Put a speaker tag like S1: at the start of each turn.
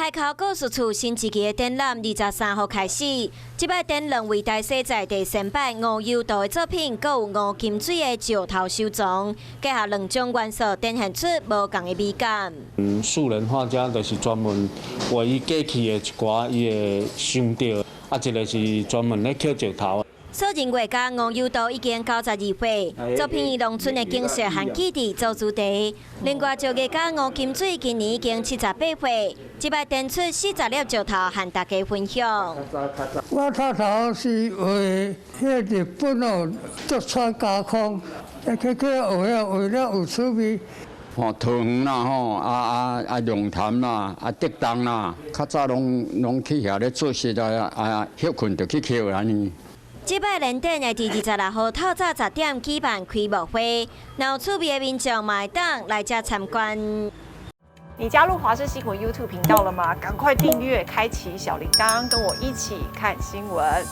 S1: 海口故事处新一期的展览23号开始，这摆展览为大细在地先摆吴有道的作品，还有吴金水的石头收藏，结合两种元素，呈现出无同的美感。
S2: 素人画家就是专门为伊过去的一寡伊的想到，一个是专门咧刻石头。
S1: 素人画家吴有道已经92岁，作品以农村的景色和基地做主题。另外，石艺家吴金水今年已经78岁，这摆展出40粒石头，和大家分享。
S3: 我头头是画迄日本哦，竹川加工，去画了有趣味。
S4: 桃园啦吼，龙潭啦，竹东啦，较早拢去遐咧做事休困就去捡安尼。
S1: 这摆联展会伫26号透早10点举办开幕会，有趣味的民众嘛会当来遮参观。
S5: 你加入华视新闻 YouTube 频道了吗？赶快订阅，开启小铃铛，跟我一起看新闻。